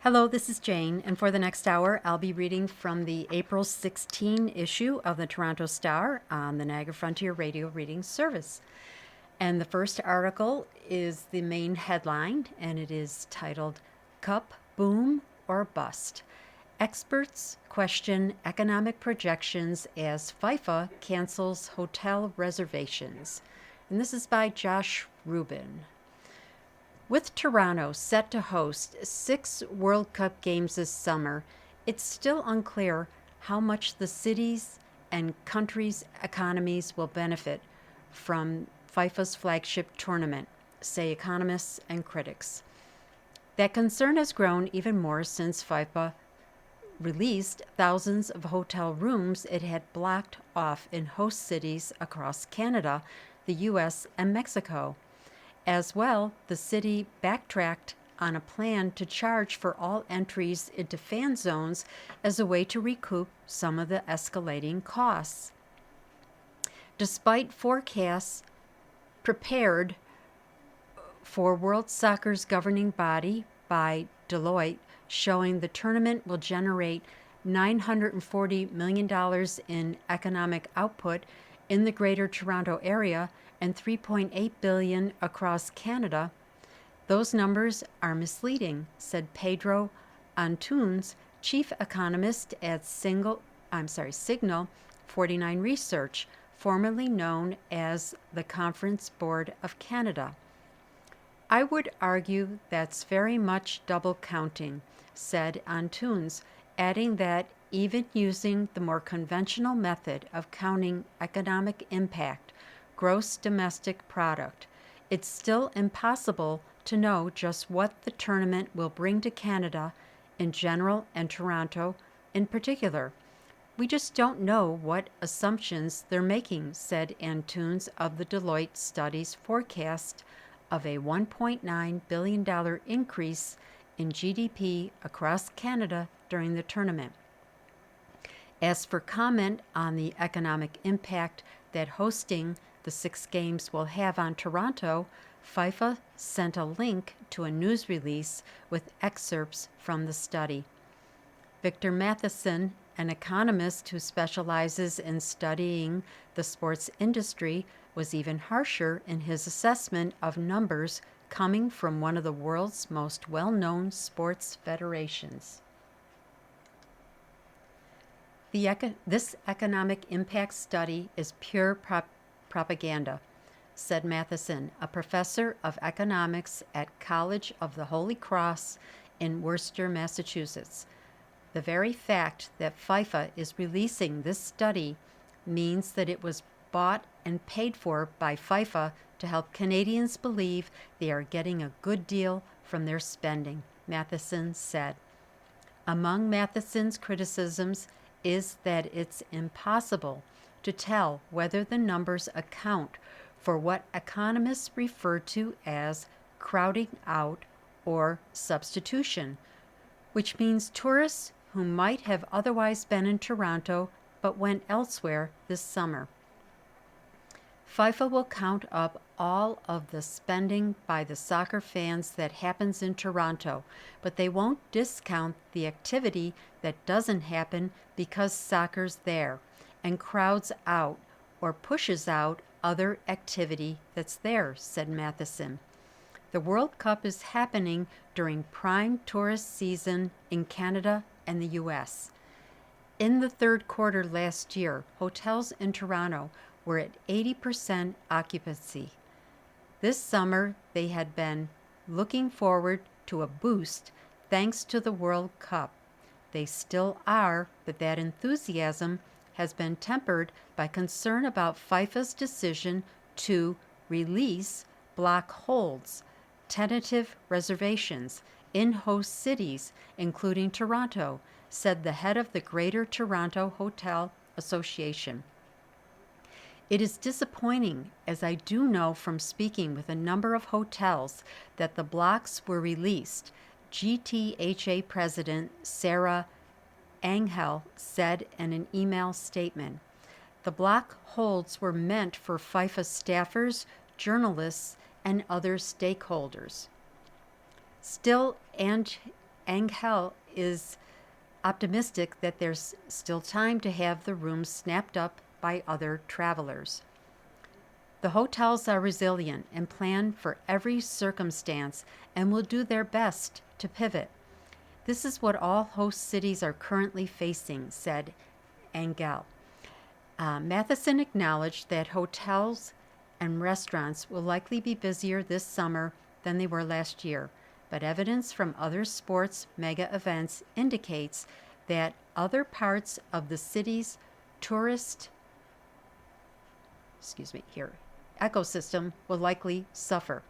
Hello, this is Jane, and for the next hour, I'll be reading from the April 16 issue of the Toronto Star on the Niagara Frontier Radio Reading Service. And the first article is the main headline, and it is titled, Cup Boom or Bust? Experts question economic projections as FIFA cancels hotel reservations. And this is by Josh Rubin. With Toronto set to host 6 World Cup games this summer, it's still unclear how much the cities and countries' economies will benefit from FIFA's flagship tournament, say economists and critics. That concern has grown even more since FIFA released thousands of hotel rooms it had blocked off in host cities across Canada, the U.S., and Mexico. As well, the city backtracked on a plan to charge for all entries into fan zones as a way to recoup some of the escalating costs. Despite forecasts prepared for World Soccer's governing body by Deloitte showing the tournament will generate $940 million in economic output in the Greater Toronto Area and $3.8 billion across Canada, those numbers are misleading, said Pedro Antunes, chief economist at Signal 49 Research, formerly known as the Conference Board of Canada. I would argue that's very much double counting, said Antunes, adding that even using the more conventional method of counting economic impact, gross domestic product, it's still impossible to know just what the tournament will bring to Canada in general and Toronto in particular. We just don't know what assumptions they're making, said Antunes of the Deloitte study's forecast of a $1.9 billion increase in GDP across Canada during the tournament. As for comment on the economic impact that hosting the 6 games will have on Toronto, FIFA sent a link to a news release with excerpts from the study. Victor Matheson, an economist who specializes in studying the sports industry, was even harsher in his assessment of numbers coming from one of the world's most well-known sports federations. This economic impact study is pure propaganda, said Matheson, a professor of economics at College of the Holy Cross in Worcester, Massachusetts. The very fact that FIFA is releasing this study means that it was bought and paid for by FIFA to help Canadians believe they are getting a good deal from their spending, Matheson said. Among Matheson's criticisms is that it's impossible to tell whether the numbers account for what economists refer to as crowding out or substitution, which means tourists who might have otherwise been in Toronto but went elsewhere this summer. FIFA will count up all of the spending by the soccer fans that happens in Toronto, but they won't discount the activity that doesn't happen because soccer's there and crowds out or pushes out other activity that's there, said Matheson. The World Cup is happening during prime tourist season in Canada and the U.S. In the third quarter last year, hotels in Toronto were at 80% occupancy. This summer, they had been looking forward to a boost thanks to the World Cup. They still are, but that enthusiasm has been tempered by concern about FIFA's decision to release block holds, tentative reservations, in host cities, including Toronto, said the head of the Greater Toronto Hotel Association. It is disappointing, as I do know from speaking with a number of hotels, that the blocks were released, GTHA President Sarah Angel said in an email statement. The block holds were meant for FIFA staffers, journalists, and other stakeholders. Still, Angel is optimistic that there's still time to have the rooms snapped up by other travelers. The hotels are resilient and plan for every circumstance and will do their best to pivot. This is what all host cities are currently facing, said Angel. Matheson acknowledged that hotels and restaurants will likely be busier this summer than they were last year, but evidence from other sports mega events indicates that other parts of the city's tourist ecosystem will likely suffer.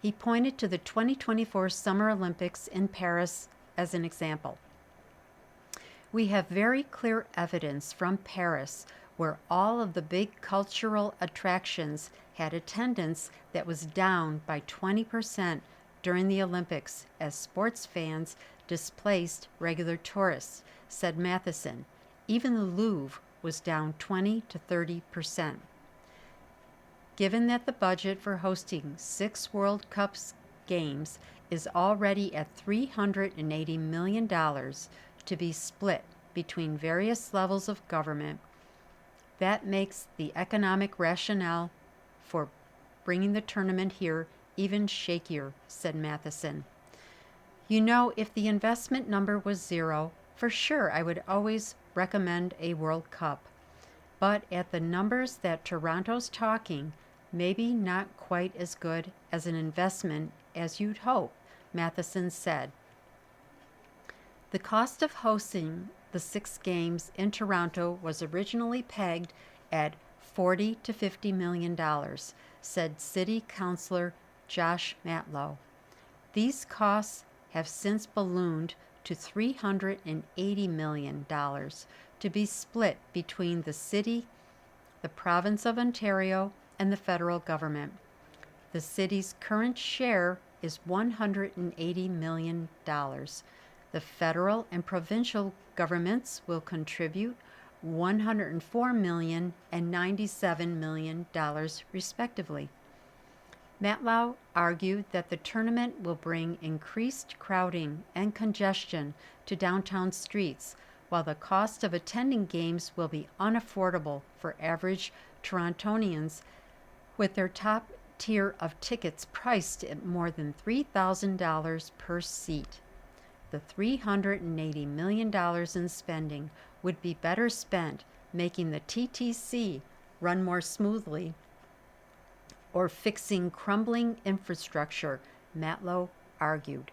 He pointed to the 2024 Summer Olympics in Paris as an example. We have very clear evidence from Paris where all of the big cultural attractions had attendance that was down by 20% during the Olympics as sports fans displaced regular tourists, said Matheson. Even the Louvre was down 20 to 30%. Given that the budget for hosting 6 World Cup games is already at $380 million to be split between various levels of government, that makes the economic rationale for bringing the tournament here even shakier, said Matheson. You know, if the investment number was 0, for sure I would always recommend a World Cup. But at the numbers that Toronto's talking, maybe not quite as good as an investment as you'd hope, Matheson said. The cost of hosting the 6 games in Toronto was originally pegged at $40 to $50 million, said City Councilor Josh Matlow. These costs have since ballooned to $380 million to be split between the city, the province of Ontario, and the federal government. The city's current share is $180 million. The federal and provincial governments will contribute $104 million and $97 million respectively. Matlow argued that the tournament will bring increased crowding and congestion to downtown streets, while the cost of attending games will be unaffordable for average Torontonians, with their top tier of tickets priced at more than $3,000 per seat. The $380 million in spending would be better spent making the TTC run more smoothly or fixing crumbling infrastructure, Matlow argued.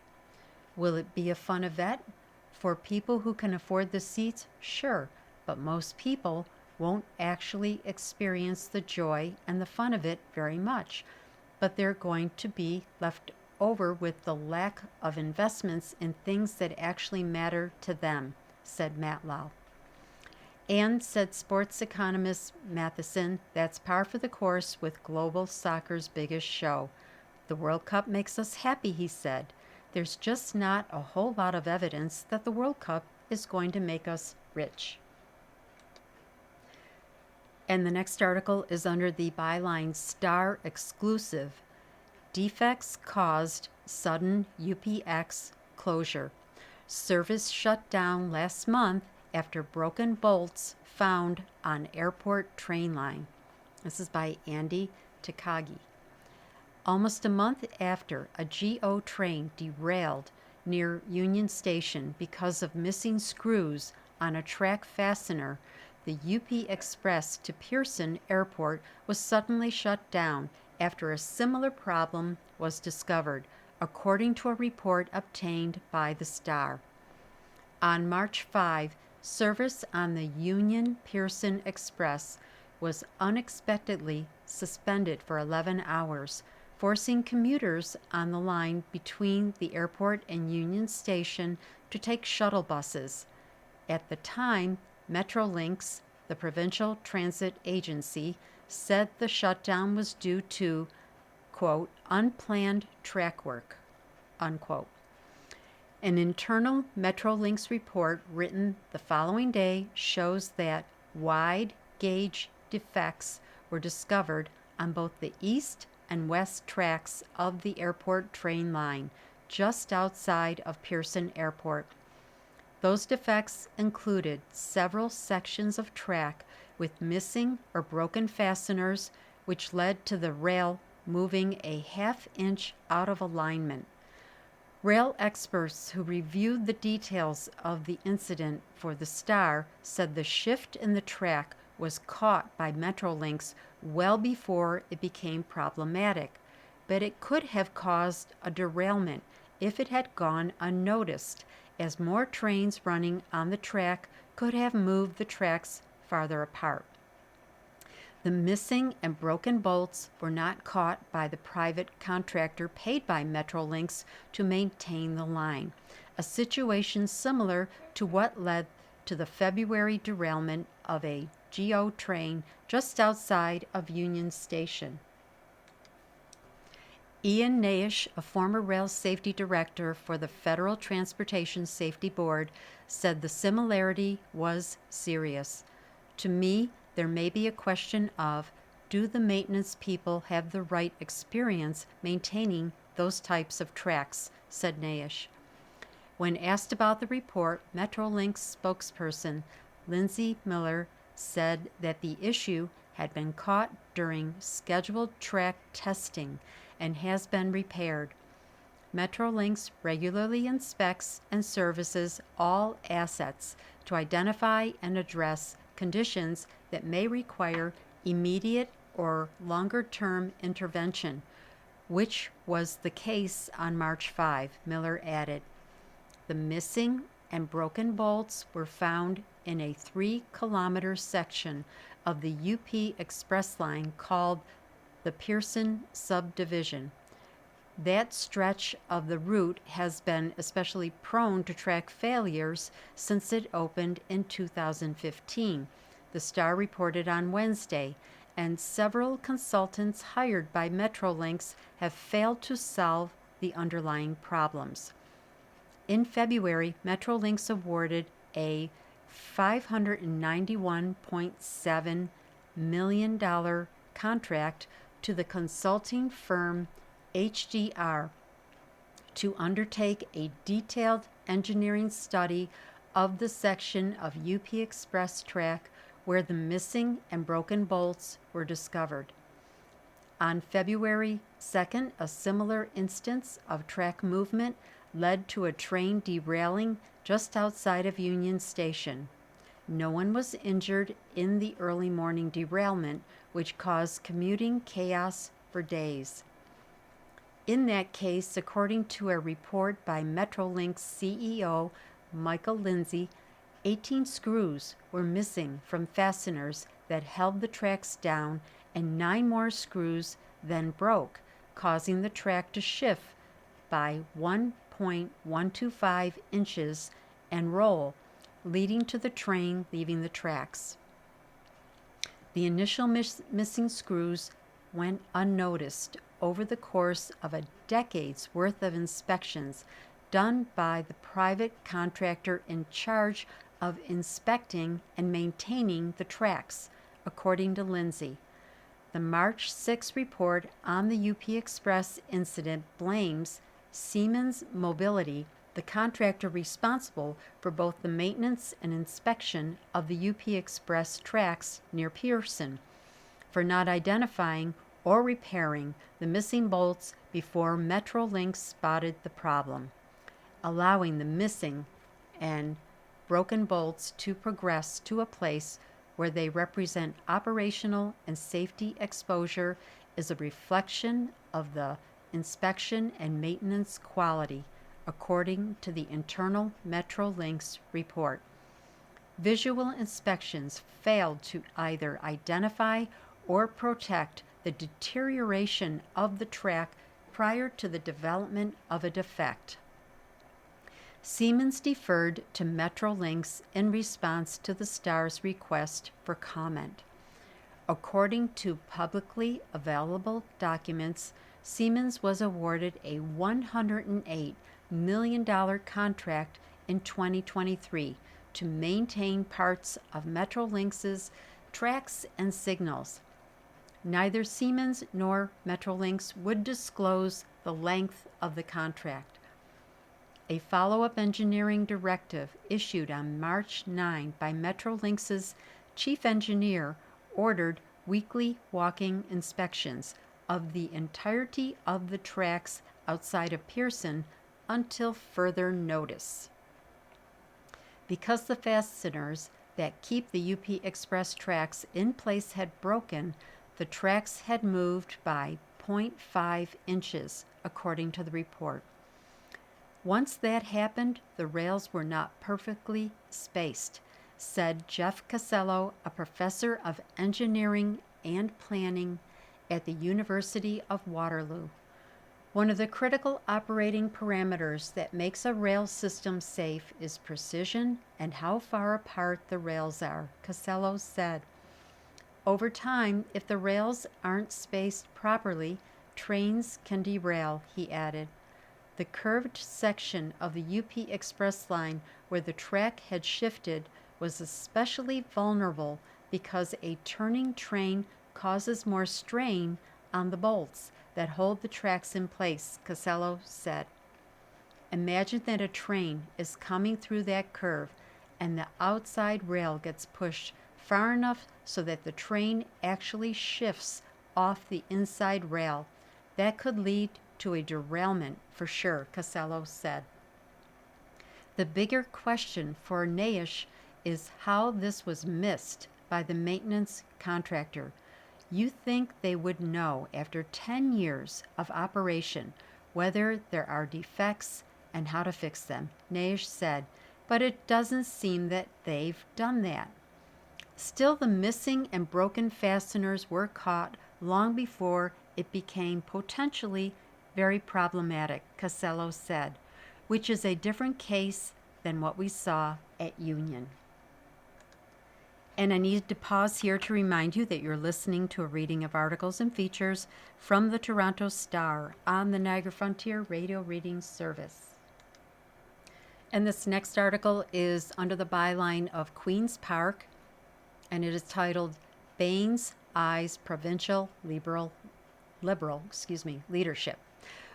Will it be a fun event? For people who can afford the seats, sure, but most people won't actually experience the joy and the fun of it very much, but they're going to be left over with the lack of investments in things that actually matter to them, said Matlow. And, said sports economist Matheson, that's par for the course with global soccer's biggest show. The World Cup makes us happy, he said. There's just not a whole lot of evidence that the World Cup is going to make us rich. And the next article is under the byline Star Exclusive. Defects caused sudden UPX closure. Service shut down last month after broken bolts found on airport train line. This is by Andy Takagi. Almost a month after a GO train derailed near Union Station because of missing screws on a track fastener, the UP Express to Pearson Airport was suddenly shut down after a similar problem was discovered, according to a report obtained by the Star. On March 5, service on the Union Pearson Express was unexpectedly suspended for 11 hours, forcing commuters on the line between the airport and Union Station to take shuttle buses. At the time, Metrolinx, the provincial transit agency, said the shutdown was due to, quote, unplanned track work, unquote. An internal Metrolinx report written the following day shows that wide gauge defects were discovered on both the east and west tracks of the airport train line, just outside of Pearson Airport. Those defects included several sections of track with missing or broken fasteners, which led to the rail moving a half-inch out of alignment. Rail experts who reviewed the details of the incident for the Star said the shift in the track was caught by Metrolinx well before it became problematic, but it could have caused a derailment if it had gone unnoticed, as more trains running on the track could have moved the tracks farther apart. The missing and broken bolts were not caught by the private contractor paid by Metrolinx to maintain the line, a situation similar to what led to the February derailment of a GO train just outside of Union Station. Ian Naish, a former rail safety director for the Federal Transportation Safety Board, said the similarity was serious. To me, there may be a question of, do the maintenance people have the right experience maintaining those types of tracks, said Naish. When asked about the report, Metrolinx spokesperson Lindsay Miller said that the issue had been caught during scheduled track testing and has been repaired. Metrolinx regularly inspects and services all assets to identify and address conditions that may require immediate or longer-term intervention, which was the case on March 5, Miller added. The missing and broken bolts were found in a 3-kilometer section of the UP Express line called the Pearson Subdivision. That stretch of the route has been especially prone to track failures since it opened in 2015, the Star reported on Wednesday, and several consultants hired by Metrolinx have failed to solve the underlying problems. In February, Metrolinx awarded a $591.7 million contract to the consulting firm HDR to undertake a detailed engineering study of the section of UP Express track where the missing and broken bolts were discovered. On February 2nd, a similar instance of track movement led to a train derailing just outside of Union Station. No one was injured in the early morning derailment, which caused commuting chaos for days. In that case, according to a report by Metrolinx CEO Michael Lindsay, 18 screws were missing from fasteners that held the tracks down, and 9 more screws then broke, causing the track to shift by 1.125 inches and roll, leading to the train leaving the tracks. The initial missing screws went unnoticed over the course of a decade's worth of inspections done by the private contractor in charge of inspecting and maintaining the tracks, according to Lindsay. The March 6 report on the UP Express incident blames Siemens Mobility, the contractor responsible for both the maintenance and inspection of the UP Express tracks near Pearson, for not identifying or repairing the missing bolts before Metrolinx spotted the problem, allowing the missing and broken bolts to progress to a place where they represent operational and safety exposure is a reflection of the inspection and maintenance quality, according to the internal Metrolinx report. Visual inspections failed to either identify or protect the deterioration of the track prior to the development of a defect. Siemens deferred to Metrolinx in response to the Star's request for comment. According to publicly available documents, Siemens was awarded a $108 million contract in 2023 to maintain parts of Metrolinx's tracks and signals. Neither Siemens nor Metrolinx would disclose the length of the contract. A follow-up engineering directive issued on March 9 by Metrolinx's chief engineer ordered weekly walking inspections of the entirety of the tracks outside of Pearson until further notice. Because the fasteners that keep the UP Express tracks in place had broken, the tracks had moved by 0.5 inches, according to the report. Once that happened, the rails were not perfectly spaced, said Jeff Casello, a professor of engineering and planning at the University of Waterloo. One of the critical operating parameters that makes a rail system safe is precision and how far apart the rails are, Casello said. Over time, if the rails aren't spaced properly, trains can derail, he added. The curved section of the UP Express line where the track had shifted was especially vulnerable because a turning train causes more strain on the bolts that hold the tracks in place, Casello said. Imagine that a train is coming through that curve and the outside rail gets pushed far enough so that the train actually shifts off the inside rail. That could lead to a derailment for sure, Casello said. The bigger question for NAISH is how this was missed by the maintenance contractor. You think they would know after 10 years of operation whether there are defects and how to fix them, NAISH said, but it doesn't seem that they've done that. Still, the missing and broken fasteners were caught long before it became potentially very problematic, Casello said, which is a different case than what we saw at Union. And I need to pause here to remind you that you're listening to a reading of articles and features from the Toronto Star on the Niagara Frontier Radio Reading Service. And this next article is under the byline of Queen's Park, and it is titled Baines Eyes Provincial Liberal Leadership.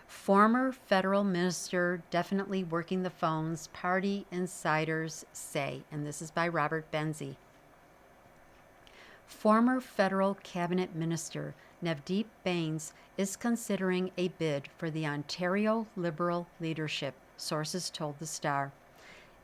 Former federal minister definitely working the phones, party insiders say, and this is by Robert Benzie. Former federal cabinet minister Navdeep Baines is considering a bid for the Ontario Liberal leadership, sources told the Star.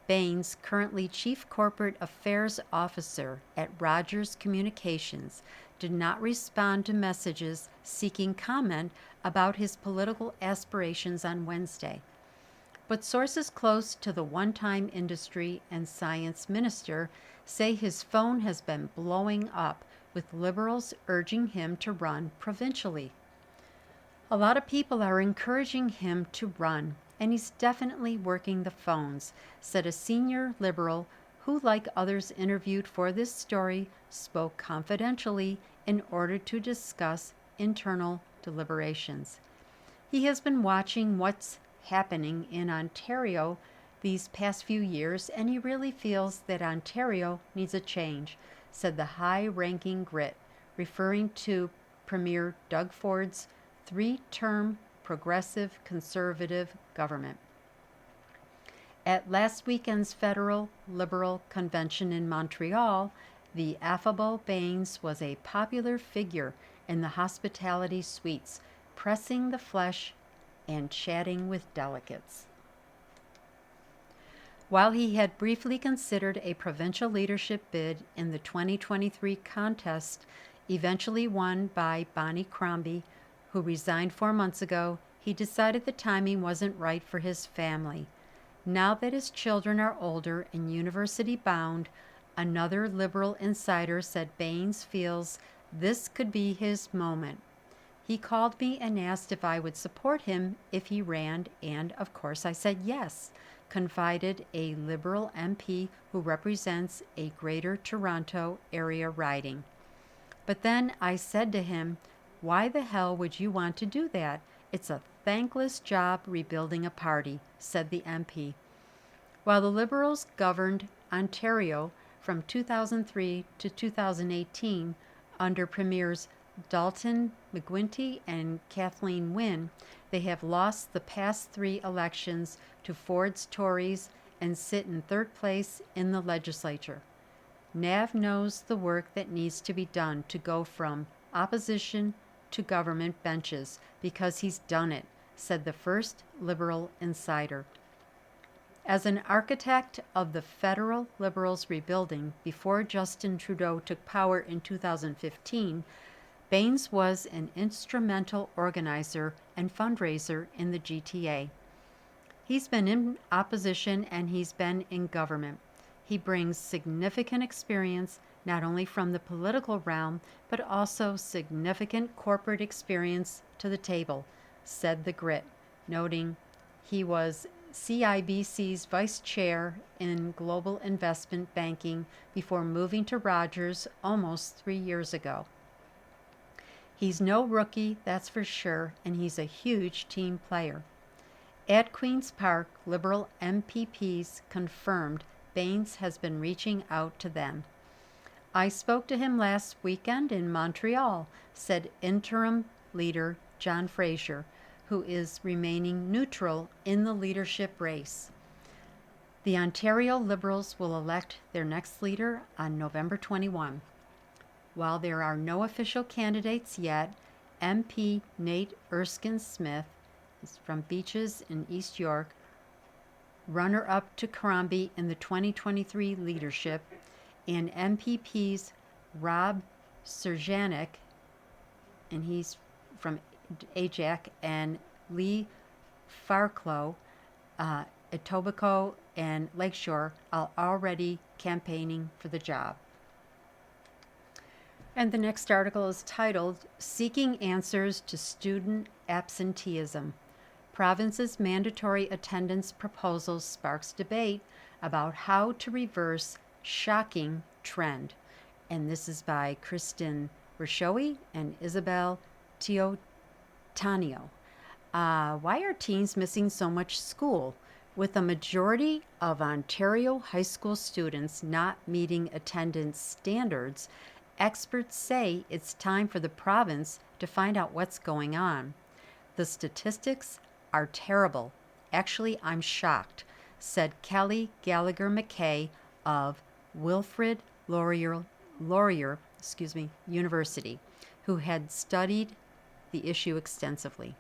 Baines, currently Chief Corporate Affairs Officer at Rogers Communications, did not respond to messages seeking comment about his political aspirations on Wednesday. But sources close to the one-time industry and science minister say his phone has been blowing up with Liberals urging him to run provincially. A lot of people are encouraging him to run, and he's definitely working the phones, said a senior Liberal who, like others interviewed for this story, spoke confidentially in order to discuss internal deliberations. He has been watching what's happening in Ontario these past few years, and he really feels that Ontario needs a change, said the high-ranking Grit, referring to Premier Doug Ford's three-term progressive conservative government. At last weekend's Federal Liberal Convention in Montreal, the affable Baines was a popular figure in the hospitality suites, pressing the flesh and chatting with delegates. While he had briefly considered a provincial leadership bid in the 2023 contest, eventually won by Bonnie Crombie, who resigned 4 months ago, he decided the timing wasn't right for his family. Now that his children are older and university-bound, another Liberal insider said Baines feels this could be his moment. He called me and asked if I would support him if he ran, and of course I said yes, confided a Liberal MP who represents a Greater Toronto Area riding. But then I said to him, why the hell would you want to do that? It's a thankless job rebuilding a party, said the MP. While the Liberals governed Ontario from 2003 to 2018 under Premiers Dalton McGuinty and Kathleen Wynne, they have lost the past 3 elections to Ford's Tories and sit in 3rd place in the legislature. Nav knows the work that needs to be done to go from opposition to government benches because he's done it, said the first Liberal insider. As an architect of the federal Liberals' rebuilding before Justin Trudeau took power in 2015, Baines was an instrumental organizer and fundraiser in the GTA. He's been in opposition and he's been in government. He brings significant experience not only from the political realm, but also significant corporate experience to the table, said the Grit, noting he was CIBC's vice chair in global investment banking before moving to Rogers almost 3 years ago. He's no rookie, that's for sure, and he's a huge team player. At Queen's Park, Liberal MPPs confirmed Baines has been reaching out to them. I spoke to him last weekend in Montreal, said interim leader John Fraser, who is remaining neutral in the leadership race. The Ontario Liberals will elect their next leader on November 21. While there are no official candidates yet, MP Nate Erskine-Smith is from Beaches in East York, runner-up to Crombie in the 2023 leadership, and MPPs Rob Serjanik, and he's from Ajax, and Lee Farclough, Etobicoke and Lakeshore are already campaigning for the job. And the next article is titled, Seeking Answers to Student Absenteeism. Province's mandatory attendance proposal sparks debate about how to reverse shocking trend. And this is by Kristen Rishowi and Isabel Teotanio. Why are teens missing so much school? With a majority of Ontario high school students not meeting attendance standards, experts say it's time for the province to find out what's going on. The statistics are terrible. Actually, I'm shocked, said Kelly Gallagher McKay of Wilfrid Laurier University, who had studied the issue extensively.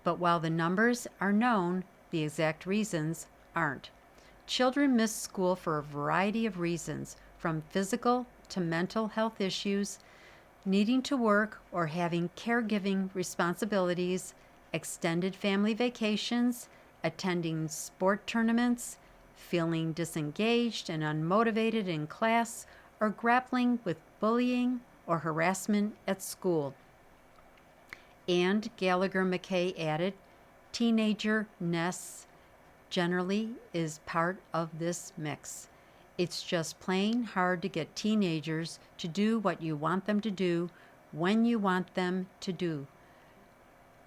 But while the numbers are known, the exact reasons aren't. Children miss school for a variety of reasons, from physical to mental health issues, needing to work or having caregiving responsibilities, extended family vacations, attending sport tournaments, feeling disengaged and unmotivated in class, or grappling with bullying or harassment at school. And Gallagher McKay added, teenager-ness generally is part of this mix. It's just plain hard to get teenagers to do what you want them to do when you want them to do.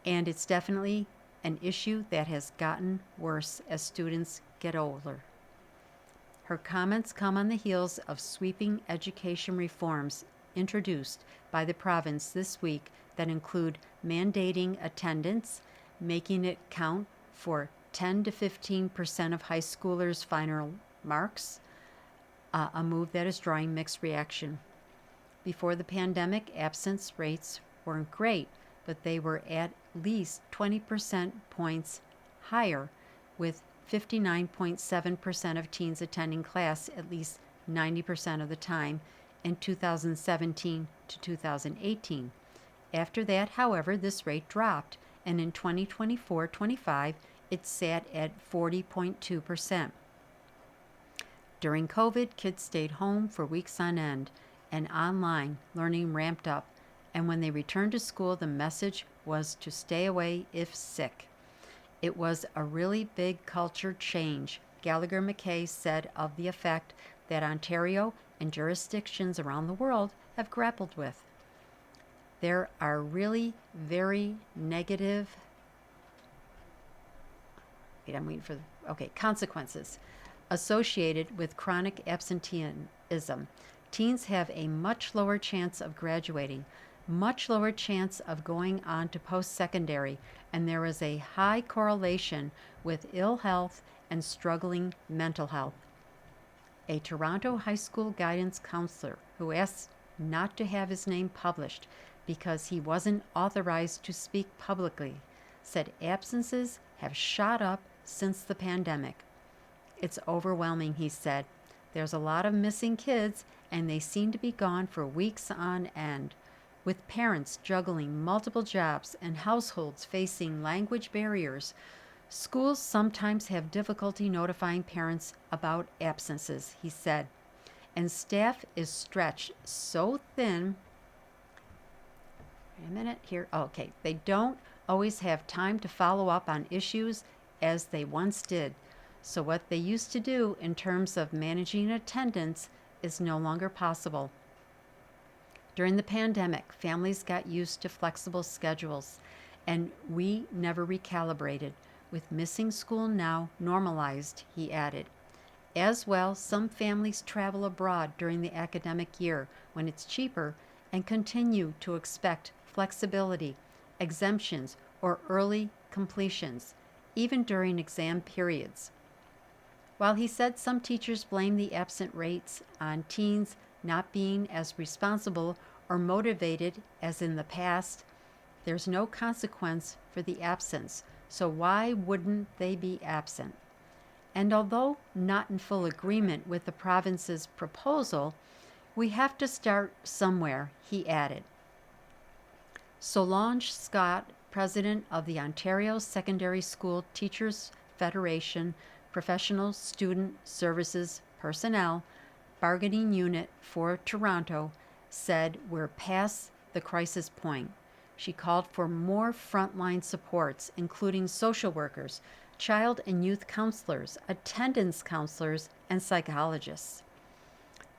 And it's definitely an issue that has gotten worse as students get older. Her comments come on the heels of sweeping education reforms introduced by the province this week that include mandating attendance, making it count for 10 to 15% of high schoolers' final marks, a move that is drawing mixed reaction. Before the pandemic, absence rates weren't great, but they were at least 20% points higher, with 59.7% of teens attending class at least 90% of the time in 2017 to 2018. After that, however, this rate dropped, and in 2024-25, it sat at 40.2%. During COVID, kids stayed home for weeks on end, and online learning ramped up, and when they returned to school, the message was to stay away if sick. It was a really big culture change, Gallagher McKay said of the effect that Ontario and jurisdictions around the world have grappled with. There are really very negative consequences associated with chronic absenteeism. Teens have a much lower chance of graduating. much lower chance of going on to post-secondary, and there is a high correlation with ill health and struggling mental health. A Toronto high school guidance counselor who asked not to have his name published because he wasn't authorized to speak publicly said absences have shot up since the pandemic. It's overwhelming, he said. There's a lot of missing kids, and they seem to be gone for weeks on end. With parents juggling multiple jobs and households facing language barriers, schools sometimes have difficulty notifying parents about absences, he said. And staff is stretched so thin. Wait a minute here. Okay. They don't always have time to follow up on issues as they once did. So what they used to do in terms of managing attendance is no longer possible. During the pandemic, families got used to flexible schedules, and we never recalibrated. With missing school now normalized, he added. As well, some families travel abroad during the academic year when it's cheaper and continue to expect flexibility, exemptions, or early completions, even during exam periods. While he said some teachers blame the absent rates on teens not being as responsible or motivated as in the past, there's no consequence for the absence, so why wouldn't they be absent? And although not in full agreement with the province's proposal, we have to start somewhere, he added. Solange Scott, president of the Ontario Secondary School Teachers Federation, Professional Student Services Personnel, bargaining unit for Toronto, said we're past the crisis point. She called for more frontline supports, including social workers, child and youth counselors, attendance counselors, and psychologists.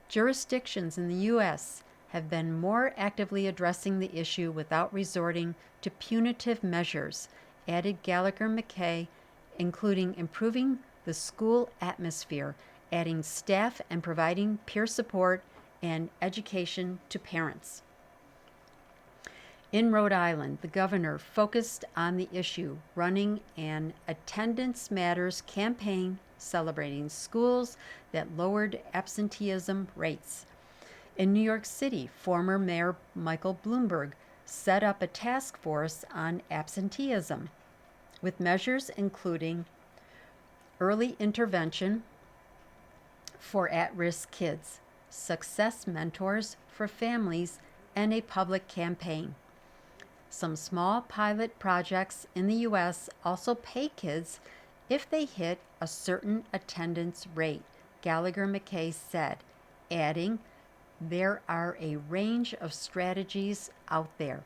Jurisdictions in the U.S. have been more actively addressing the issue without resorting to punitive measures, added Gallagher McKay, including improving the school atmosphere, adding staff, and providing peer support and education to parents. In Rhode Island, the governor focused on the issue, running an Attendance Matters campaign celebrating schools that lowered absenteeism rates. In New York City, former Mayor Michael Bloomberg set up a task force on absenteeism, with measures including early intervention for at-risk kids, success mentors for families, and a public campaign. Some small pilot projects in the U.S. also pay kids if they hit a certain attendance rate, Gallagher McKay said, adding, there are a range of strategies out there.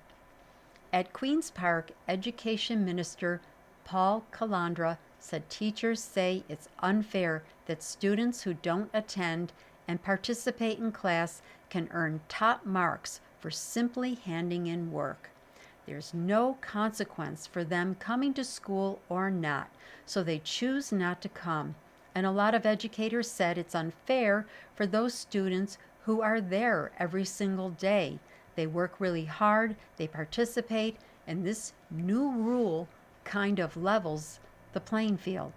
At Queen's Park, Education Minister Paul Calandra said teachers say it's unfair that students who don't attend and participate in class can earn top marks for simply handing in work. There's no consequence for them coming to school or not, so they choose not to come. And a lot of educators said it's unfair for those students who are there every single day. They work really hard, they participate, and this new rule kind of levels the playing field.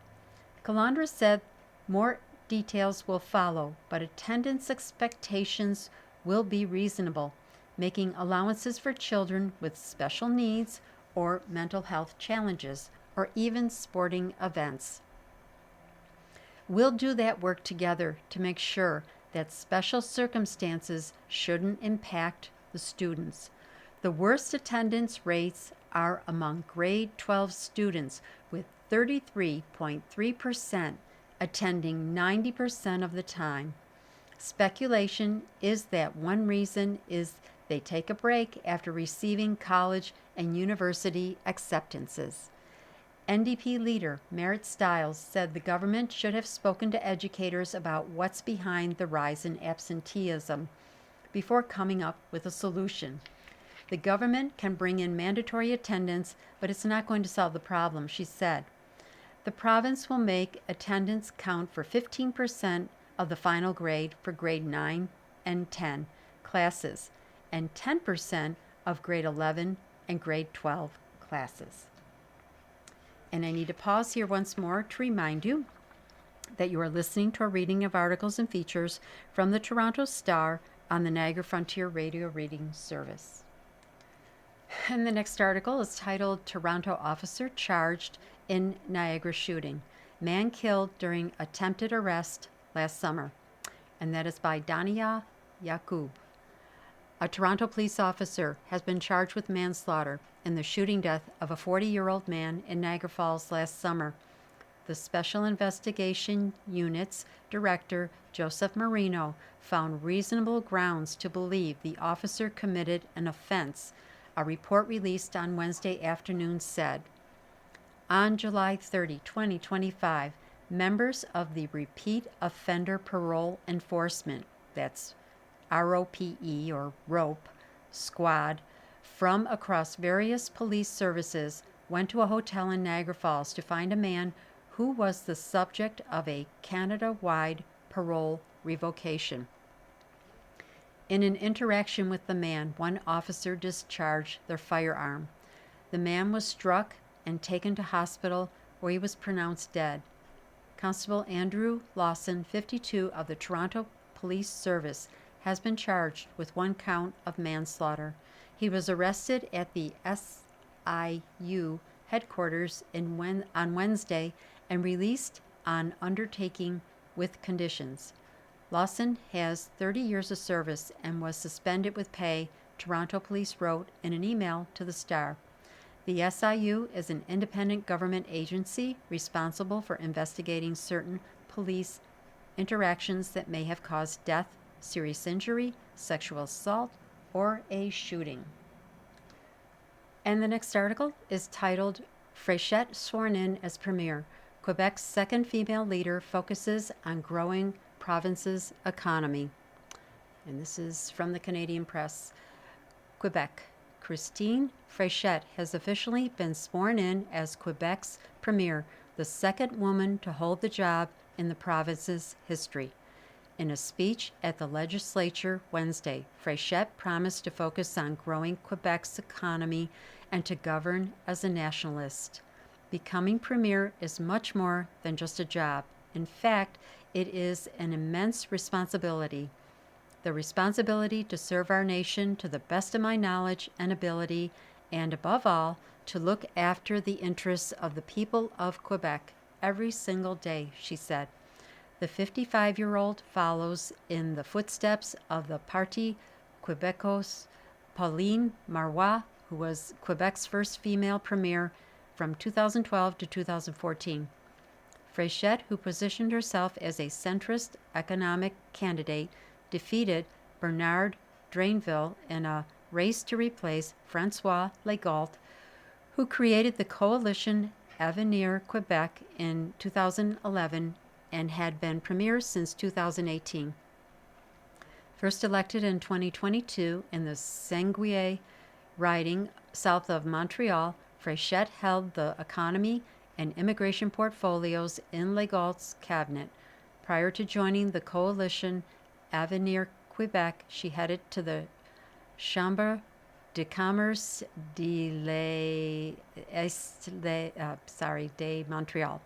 Calandra said more details will follow, but attendance expectations will be reasonable, making allowances for children with special needs or mental health challenges, or even sporting events. We'll do that work together to make sure that special circumstances shouldn't impact the students. The worst attendance rates are among grade 12 students, with 33.3% attending 90% of the time. Speculation is that one reason is they take a break after receiving college and university acceptances. NDP leader Merritt Stiles said the government should have spoken to educators about what's behind the rise in absenteeism before coming up with a solution. The government can bring in mandatory attendance, but it's not going to solve the problem, she said. The province will make attendance count for 15% of the final grade for grade 9 and 10 classes, and 10% of grade 11 and grade 12 classes. And I need to pause here once more to remind you that you are listening to a reading of articles and features from the Toronto Star on the Niagara Frontier Radio Reading Service. And the next article is titled Toronto Officer Charged in Niagara Shooting. Man Killed During Attempted Arrest Last Summer. And that is by Dania Yacoub. A Toronto police officer has been charged with manslaughter in the shooting death of a 40-year-old man in Niagara Falls last summer. The Special Investigation Unit's director, Joseph Marino, found reasonable grounds to believe the officer committed an offense, a report released on Wednesday afternoon said. On July 30, 2025, members of the Repeat Offender Parole Enforcement, that's ROPE or ROPE, squad, from across various police services went to a hotel in Niagara Falls to find a man who was the subject of a Canada-wide parole revocation. In an interaction with the man, one officer discharged their firearm. The man was struck and taken to hospital where he was pronounced dead. Constable Andrew Lawson, 52, of the Toronto Police Service, has been charged with one count of manslaughter. He was arrested at the SIU headquarters on Wednesday and released on undertaking with conditions. Lawson has 30 years of service and was suspended with pay, Toronto Police wrote in an email to the Star. The SIU is an independent government agency responsible for investigating certain police interactions that may have caused death, serious injury, sexual assault, or a shooting. And the next article is titled Fréchette Sworn In as Premier. Quebec's second female leader focuses on growing province's economy. And this is from the Canadian Press. Quebec. Christine Fréchette has officially been sworn in as Quebec's premier, the second woman to hold the job in the province's history. In a speech at the legislature Wednesday, Fréchette promised to focus on growing Quebec's economy and to govern as a nationalist. Becoming premier is much more than just a job. In fact, it is an immense responsibility. The responsibility to serve our nation to the best of my knowledge and ability, and above all, to look after the interests of the people of Quebec every single day, she said. The 55-year-old follows in the footsteps of the Parti Québécois Pauline Marois, who was Quebec's first female premier from 2012 to 2014. Fréchette, who positioned herself as a centrist economic candidate, defeated Bernard Drainville in a race to replace François Legault, who created the coalition Avenir Québec in 2011 and had been premier since 2018. First elected in 2022 in the Sanguier riding south of Montreal, Fréchette held the economy and immigration portfolios in Legault's cabinet. Prior to joining the coalition Avenir Québec, she headed to the Chambre de Commerce de Montreal,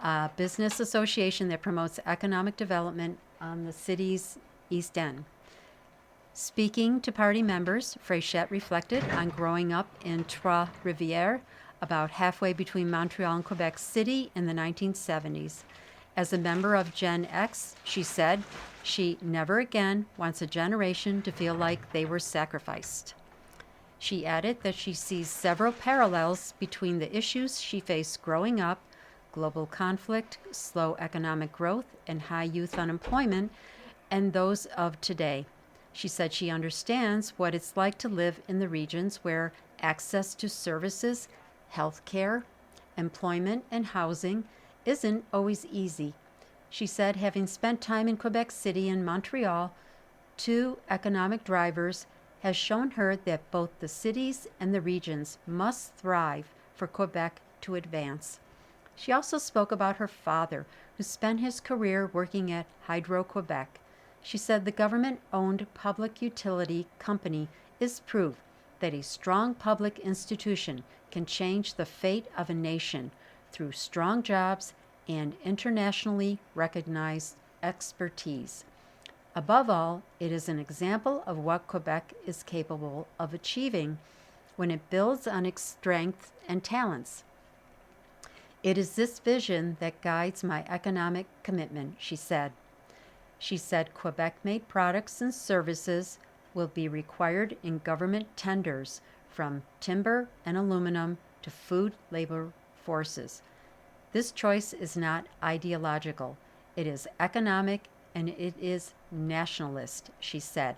a business association that promotes economic development on the city's East End. Speaking to party members, Fréchette reflected on growing up in Trois-Rivières, about halfway between Montreal and Quebec City in the 1970s. As a member of Gen X, she said she never again wants a generation to feel like they were sacrificed. She added that she sees several parallels between the issues she faced growing up, global conflict, slow economic growth, and high youth unemployment, and those of today. She said she understands what it's like to live in the regions where access to services, health care, employment, and housing isn't always easy. She said having spent time in Quebec City and Montreal, two economic drivers, has shown her that both the cities and the regions must thrive for Quebec to advance. She also spoke about her father, who spent his career working at Hydro-Quebec. She said the government-owned public utility company is proof that a strong public institution can change the fate of a nation through strong jobs and internationally recognized expertise. Above all, it is an example of what Quebec is capable of achieving when it builds on its strengths and talents. It is this vision that guides my economic commitment, she said. She said Quebec-made products and services will be required in government tenders from timber and aluminum to food labor forces. This choice is not ideological. It is economic and it is nationalist, she said.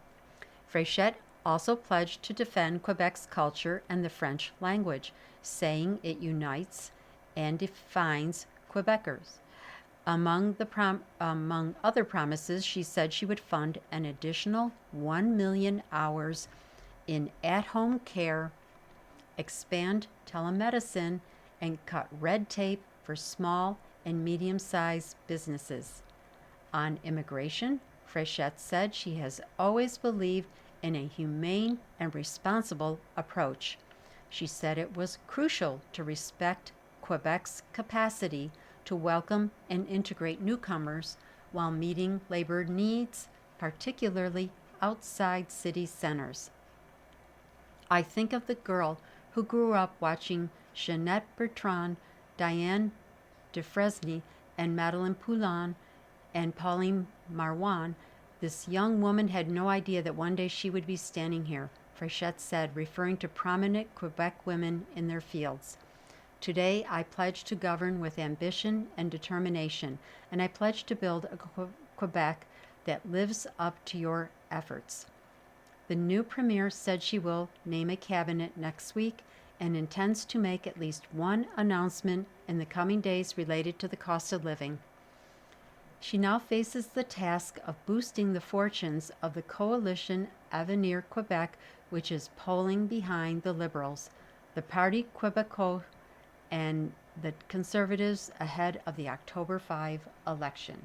Fréchette also pledged to defend Quebec's culture and the French language, saying it unites and defines Quebecers. Among other promises, she said she would fund an additional 1 million hours in at-home care, expand telemedicine, and cut red tape for small and medium-sized businesses. On immigration, Fréchette said she has always believed in a humane and responsible approach. She said it was crucial to respect Quebec's capacity to welcome and integrate newcomers while meeting labor needs, particularly outside city centers. I think of the girl who grew up watching Jeanette Bertrand, Diane Dufresne, and Madeleine Poulin, and Pauline Marouin. This young woman had no idea that one day she would be standing here, Fréchette said, referring to prominent Quebec women in their fields. Today, I pledge to govern with ambition and determination, and I pledge to build a Quebec that lives up to your efforts. The new premier said she will name a cabinet next week and intends to make at least one announcement in the coming days related to the cost of living. She now faces the task of boosting the fortunes of the coalition Avenir Quebec, which is polling behind the Liberals, the Parti Québécois, and the Conservatives ahead of the October 5 election.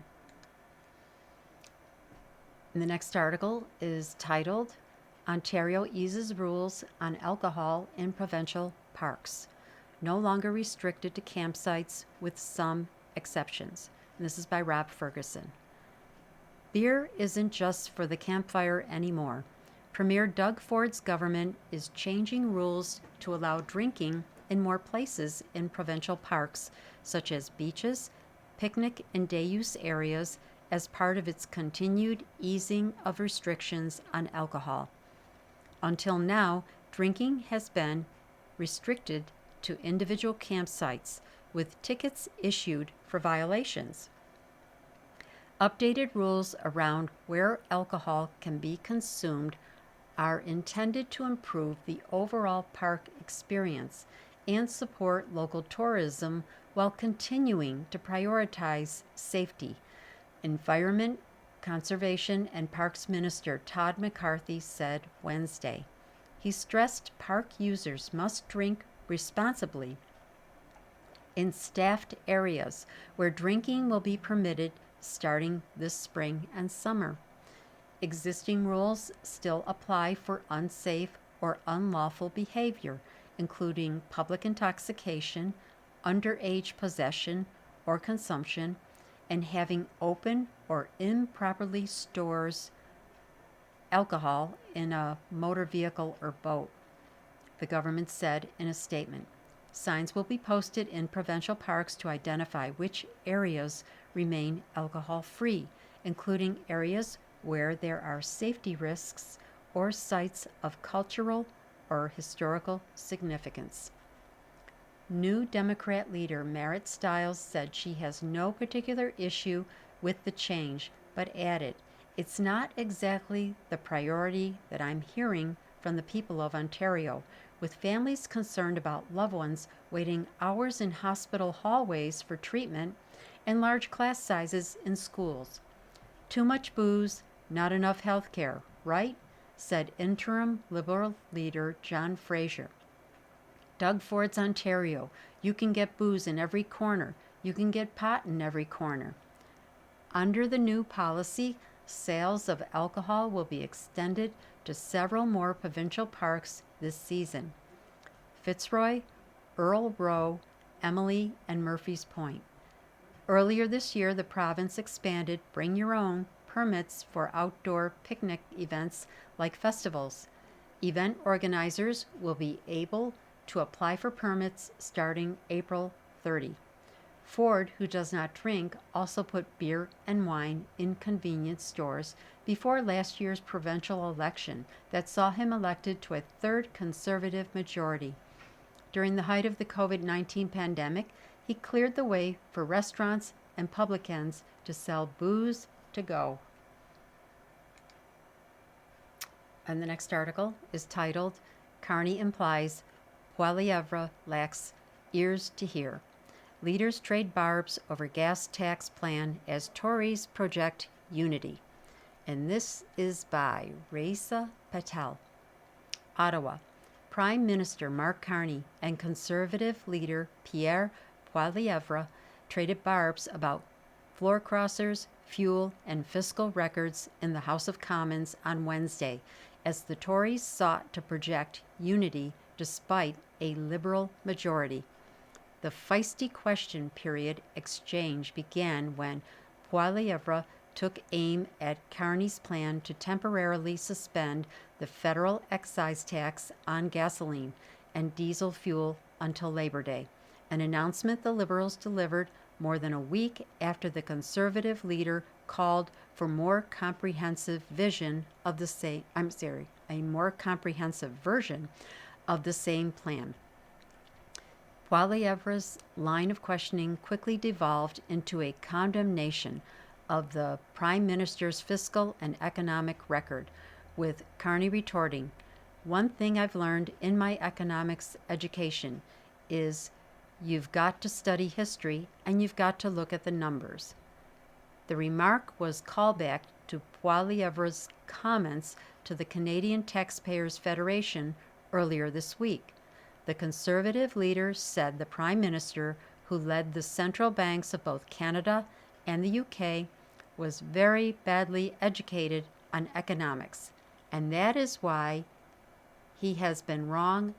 And the next article is titled, Ontario Eases Rules on Alcohol in Provincial Parks, No Longer Restricted to Campsites with Some Exceptions. And this is by Rob Ferguson. Beer isn't just for the campfire anymore. Premier Doug Ford's government is changing rules to allow drinking in more places in provincial parks, such as beaches, picnic and day use areas, as part of its continued easing of restrictions on alcohol. Until now, drinking has been restricted to individual campsites, with tickets issued for violations. Updated rules around where alcohol can be consumed are intended to improve the overall park experience and support local tourism while continuing to prioritize safety. Environment, Conservation, and Parks Minister Todd McCarthy said Wednesday. He stressed park users must drink responsibly in staffed areas where drinking will be permitted starting this spring and summer. Existing rules still apply for unsafe or unlawful behavior, including public intoxication, underage possession or consumption, and having open or improperly stores alcohol in a motor vehicle or boat, the government said in a statement. Signs will be posted in provincial parks to identify which areas remain alcohol-free, including areas where there are safety risks or sites of cultural or historical significance. New Democrat leader Marit Stiles said she has no particular issue with the change, but added, "It's not exactly the priority that I'm hearing from the people of Ontario, with families concerned about loved ones waiting hours in hospital hallways for treatment and large class sizes in schools. Too much booze, not enough health care, right?" said interim Liberal leader John Fraser. Doug Ford's Ontario, you can get booze in every corner. You can get pot in every corner. Under the new policy, sales of alcohol will be extended to several more provincial parks this season: Fitzroy, Earl Rowe, Emily, and Murphy's Point. Earlier this year, the province expanded bring your own permits for outdoor picnic events like festivals. Event organizers will be able to apply for permits starting April 30. Ford, who does not drink, also put beer and wine in convenience stores before last year's provincial election that saw him elected to a third Conservative majority. During the height of the COVID-19 pandemic, he cleared the way for restaurants and publicans to sell booze to go. And the next article is titled, Carney Implies Poilievre Lacks Ears to Hear. Leaders trade barbs over gas tax plan as Tories project unity. And this is by Raisa Patel. Ottawa. Prime Minister Mark Carney and Conservative leader Pierre Poilievre traded barbs about floor crossers, fuel, and fiscal records in the House of Commons on Wednesday as the Tories sought to project unity despite a Liberal majority. The feisty question period exchange began when Poilievre took aim at Carney's plan to temporarily suspend the federal excise tax on gasoline and diesel fuel until Labor Day, an announcement the Liberals delivered more than a week after the Conservative leader called for more comprehensive version of the same plan. Poilievre's line of questioning quickly devolved into a condemnation of the Prime Minister's fiscal and economic record, with Carney retorting, "One thing I've learned in my economics education is you've got to study history and you've got to look at the numbers." The remark was callback to Poilievre's comments to the Canadian Taxpayers Federation earlier this week. The Conservative leader said the Prime Minister, who led the central banks of both Canada and the UK, was very badly educated on economics, and that is why he has been wrong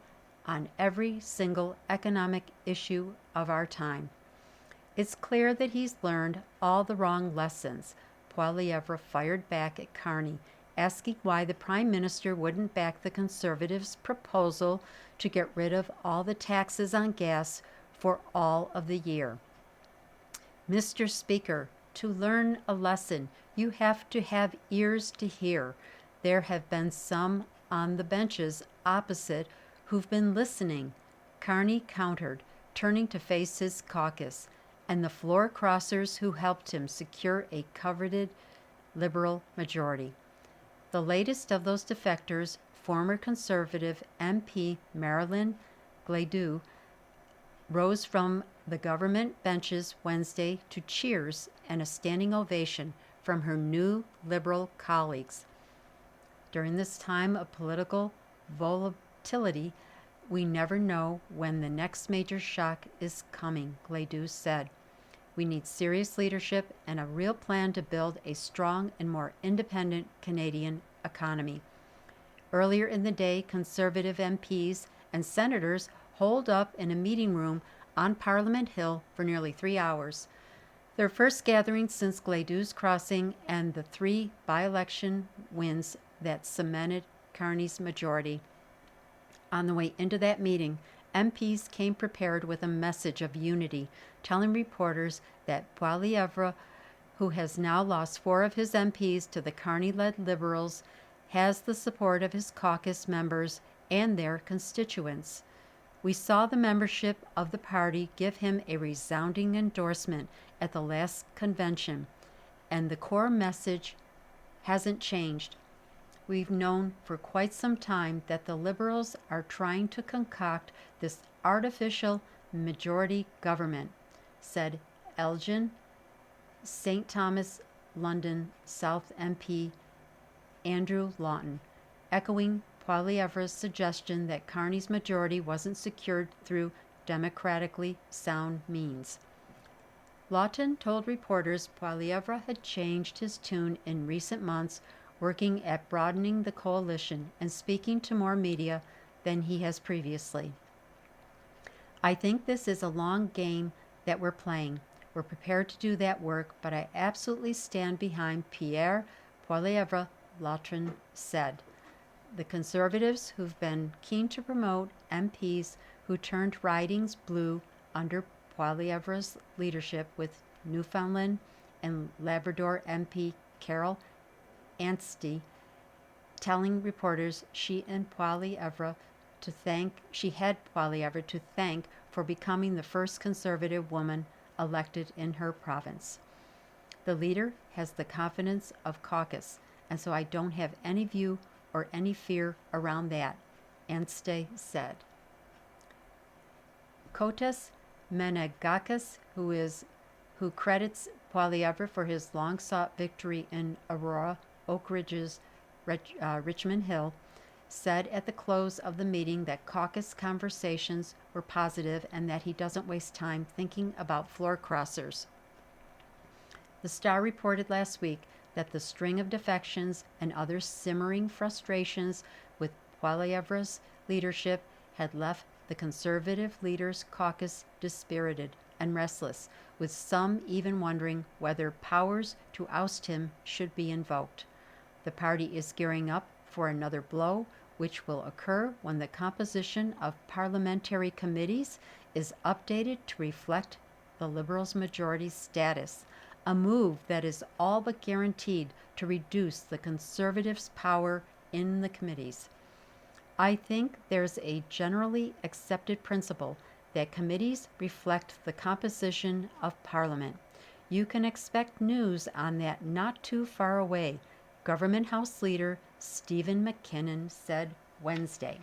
on every single economic issue of our time. It's clear that he's learned all the wrong lessons. Poilievre fired back at Carney, asking why the Prime Minister wouldn't back the Conservatives' proposal to get rid of all the taxes on gas for all of the year. Mr. Speaker, to learn a lesson, you have to have ears to hear. There have been some on the benches opposite who've been listening, Carney countered, turning to face his caucus, and the floor crossers who helped him secure a coveted Liberal majority. The latest of those defectors, former Conservative MP Marilyn Gladu, rose from the government benches Wednesday to cheers and a standing ovation from her new Liberal colleagues. During this time of political volatility, we never know when the next major shock is coming, Gladu said. We need serious leadership and a real plan to build a strong and more independent Canadian economy. Earlier in the day, Conservative MPs and senators holed up in a meeting room on Parliament Hill for nearly 3 hours. Their first gathering since Gladu's crossing and the 3 by-election wins that cemented Carney's majority. On the way into that meeting, MPs came prepared with a message of unity, telling reporters that Poilievre, who has now lost 4 of his MPs to the Carney-led Liberals, has the support of his caucus members and their constituents. We saw the membership of the party give him a resounding endorsement at the last convention, and the core message hasn't changed. We've known for quite some time that the Liberals are trying to concoct this artificial majority government, said Elgin, St. Thomas, London South MP Andrew Lawton, echoing Poilievre's suggestion that Carney's majority wasn't secured through democratically sound means. Lawton told reporters Poilievre had changed his tune in recent months, working at broadening the coalition and speaking to more media than he has previously. I think this is a long game that we're playing. We're prepared to do that work, but I absolutely stand behind Pierre Poilievre, Latrin said. The Conservatives, who've been keen to promote MPs who turned ridings blue under Poilievre's leadership, with Newfoundland and Labrador MP Carol Anstey telling reporters she had Poilievre to thank for becoming the first Conservative woman elected in her province. The leader has the confidence of caucus, and so I don't have any view or any fear around that, Anstey said. Kostas Menegakis, who credits Poilievre for his long-sought victory in Aurora Oak Ridge's Richmond Hill, said at the close of the meeting that caucus conversations were positive and that he doesn't waste time thinking about floor crossers. The Star reported last week that the string of defections and other simmering frustrations with Poilievre's leadership had left the Conservative Leaders' Caucus dispirited and restless, with some even wondering whether powers to oust him should be invoked. The party is gearing up for another blow, which will occur when the composition of parliamentary committees is updated to reflect the Liberals' majority status, a move that is all but guaranteed to reduce the Conservatives' power in the committees. I think there's a generally accepted principle that committees reflect the composition of Parliament. You can expect news on that not too far away, Government House Leader Stephen McKinnon said Wednesday.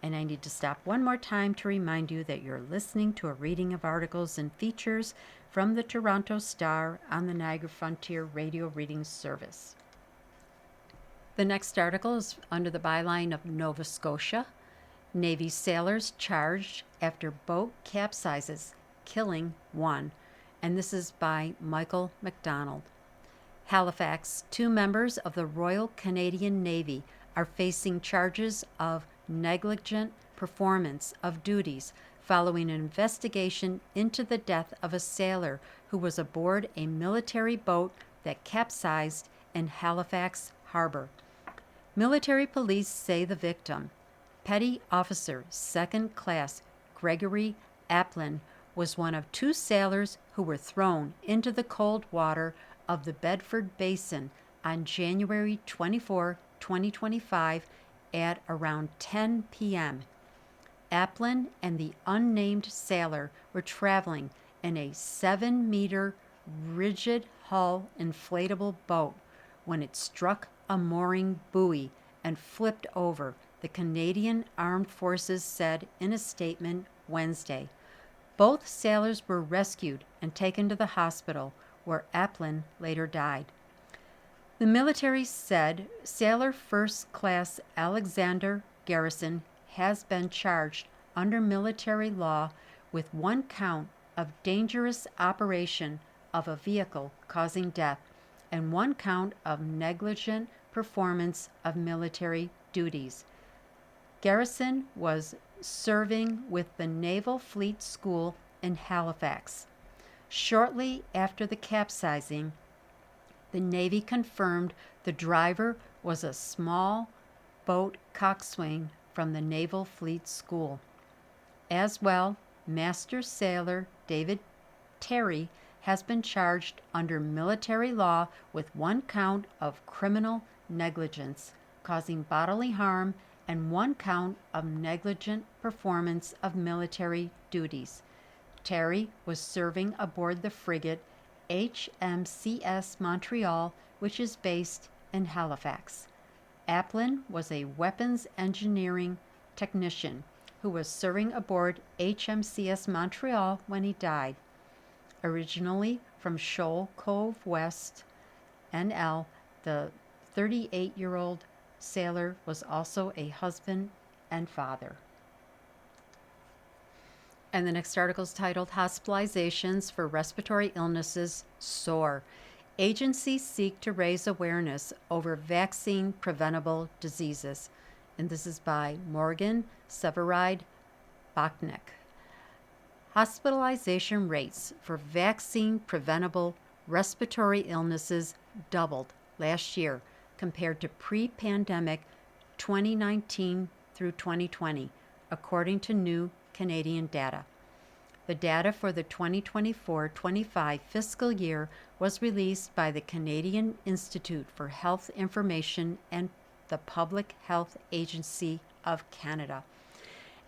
And I need to stop one more time to remind you that you're listening to a reading of articles and features from the Toronto Star on the Niagara Frontier Radio Reading Service. The next article is under the byline of Nova Scotia. Navy sailors charged after boat capsizes, killing one. And this is by Michael McDonald. Halifax, 2 members of the Royal Canadian Navy are facing charges of negligent performance of duties following an investigation into the death of a sailor who was aboard a military boat that capsized in Halifax Harbor. Military police say the victim, Petty Officer 2nd Class Gregory Applin, was one of 2 sailors who were thrown into the cold water of the Bedford Basin on January 24, 2025 at around 10 p.m. Applin and the unnamed sailor were traveling in a 7-meter rigid hull inflatable boat when it struck a mooring buoy and flipped over, the Canadian Armed Forces said in a statement Wednesday. Both sailors were rescued and taken to the hospital, where Applin later died. The military said Sailor First Class Alexander Garrison has been charged under military law with 1 count of dangerous operation of a vehicle causing death and 1 count of negligent performance of military duties. Garrison was serving with the Naval Fleet School in Halifax. Shortly after the capsizing, the Navy confirmed the driver was a small boat coxswain from the Naval Fleet School. As well, Master Sailor David Terry has been charged under military law with 1 count of criminal negligence, causing bodily harm, and 1 count of negligent performance of military duties. Terry was serving aboard the frigate HMCS Montreal, which is based in Halifax. Applin was a weapons engineering technician who was serving aboard HMCS Montreal when he died. Originally from Shoal Cove West, NL, the 38-year-old sailor was also a husband and father. And the next article is titled Hospitalizations for Respiratory Illnesses Soar. Agencies seek to raise awareness over vaccine-preventable diseases. and this is by Morgan Severide-Bachnek. Hospitalization rates for vaccine-preventable respiratory illnesses doubled last year compared to pre-pandemic 2019 through 2020, according to new Canadian data. The data for the 2024-25 fiscal year was released by the Canadian Institute for Health Information and the Public Health Agency of Canada.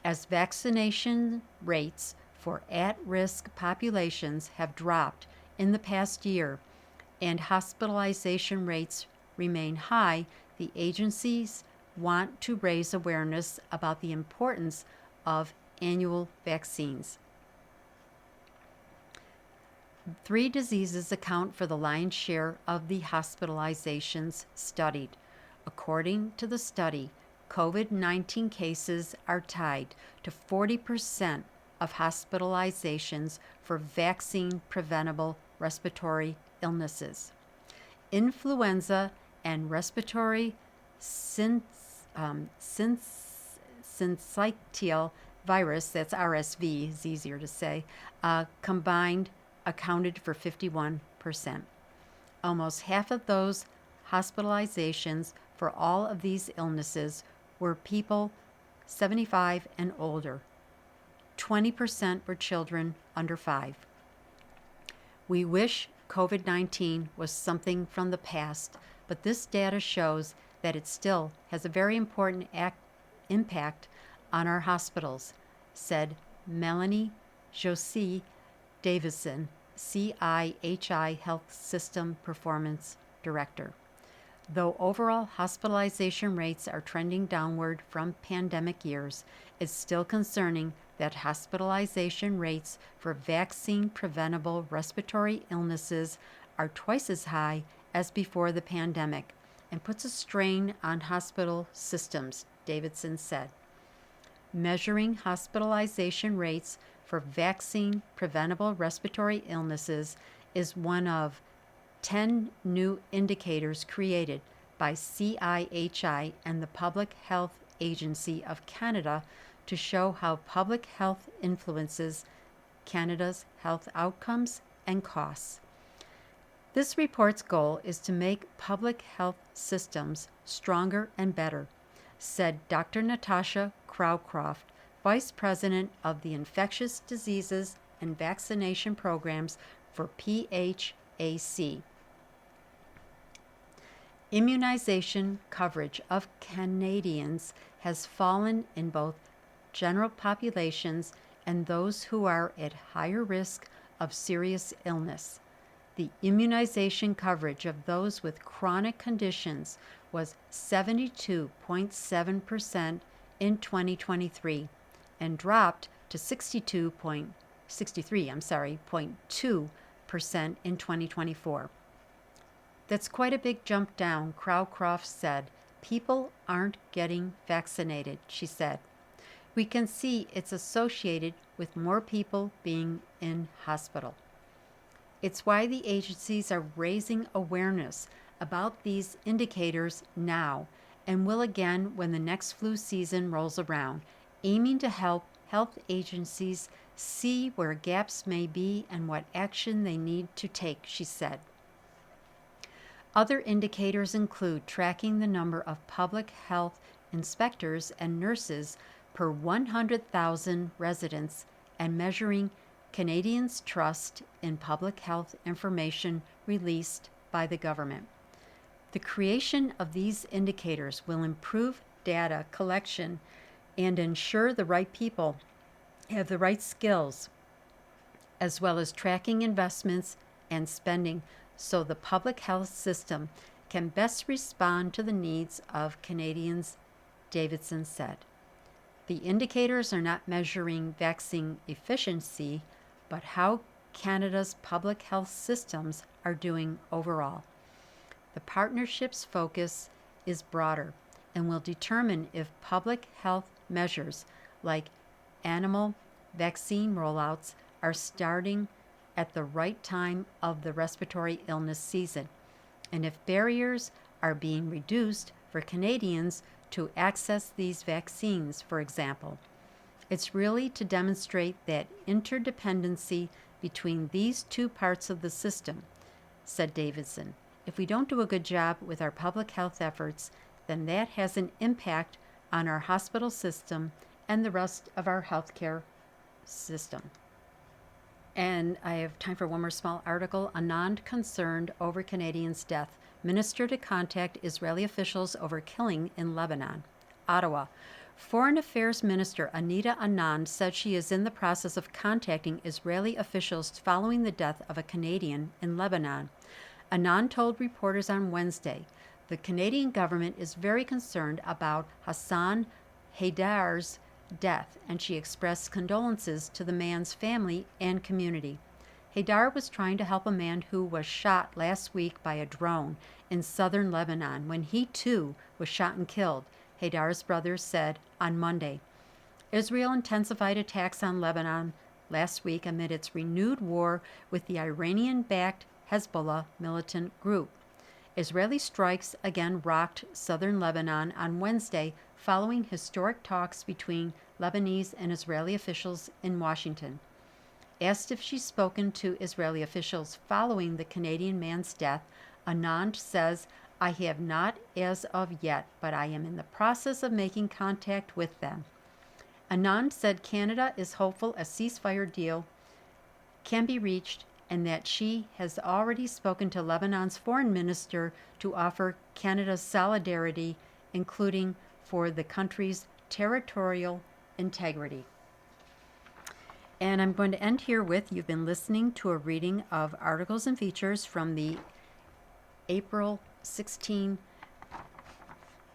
As vaccination rates for at-risk populations have dropped in the past year and hospitalization rates remain high, the agencies want to raise awareness about the importance of annual vaccines. 3 diseases account for the lion's share of the hospitalizations studied. According to the study, COVID-19 cases are tied to 40% of hospitalizations for vaccine-preventable respiratory illnesses. Influenza and respiratory syncytial virus, that's RSV, is easier to say, combined accounted for 51%. Almost half of those hospitalizations for all of these illnesses were people 75 and older. 20% were children under 5. We wish COVID-19 was something from the past, but this data shows that it still has a very important impact on our hospitals, said Melanie Josie Davison, CIHI Health System Performance Director. Though overall hospitalization rates are trending downward from pandemic years, it's still concerning that hospitalization rates for vaccine-preventable respiratory illnesses are twice as high as before the pandemic and puts a strain on hospital systems, Davidson said. Measuring hospitalization rates for vaccine-preventable respiratory illnesses is one of 10 new indicators created by CIHI and the Public Health Agency of Canada to show how public health influences Canada's health outcomes and costs. This report's goal is to make public health systems stronger and better, said Dr. Natasha Crowcroft, Vice President of the Infectious Diseases and Vaccination Programs for PHAC. Immunization coverage of Canadians has fallen in both general populations and those who are at higher risk of serious illness. The immunization coverage of those with chronic conditions was 72.7% in 2023 and dropped to 0.2% in 2024. That's quite a big jump down, Crowcroft said. People aren't getting vaccinated, she said. We can see it's associated with more people being in hospital. It's why the agencies are raising awareness about these indicators now and will again when the next flu season rolls around, aiming to help health agencies see where gaps may be and what action they need to take, she said. Other indicators include tracking the number of public health inspectors and nurses per 100,000 residents and measuring Canadians' trust in public health information released by the government. The creation of these indicators will improve data collection and ensure the right people have the right skills, as well as tracking investments and spending so the public health system can best respond to the needs of Canadians, Davidson said. The indicators are not measuring vaccine efficiency, but how Canada's public health systems are doing overall. The partnership's focus is broader and will determine if public health measures like animal vaccine rollouts are starting at the right time of the respiratory illness season, and if barriers are being reduced for Canadians to access these vaccines, for example. It's really to demonstrate that interdependency between these two parts of the system, said Davidson. If we don't do a good job with our public health efforts, then that has an impact on our hospital system and the rest of our healthcare system. And I have time for one more small article. Anand concerned over Canadian's death. Minister to contact Israeli officials over killing in Lebanon. Ottawa. Foreign Affairs Minister Anita Anand said she is in the process of contacting Israeli officials following the death of a Canadian in Lebanon. Anand told reporters on Wednesday, the Canadian government is very concerned about Hassan Haydar's death, and she expressed condolences to the man's family and community. Haydar was trying to help a man who was shot last week by a drone in southern Lebanon when he too was shot and killed, Haydar's brother said on Monday. Israel intensified attacks on Lebanon last week amid its renewed war with the Iranian-backed Hezbollah militant group. Israeli strikes again rocked southern Lebanon on Wednesday following historic talks between Lebanese and Israeli officials in Washington. Asked if she's spoken to Israeli officials following the Canadian man's death, Anand says, I have not as of yet, but I am in the process of making contact with them. Anand said Canada is hopeful a ceasefire deal can be reached and that she has already spoken to Lebanon's foreign minister to offer Canada's solidarity, including for the country's territorial integrity. And I'm going to end here with, you've been listening to a reading of articles and features from the April 16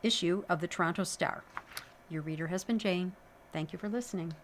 issue of the Toronto Star. Your reader has been Jane. Thank you for listening.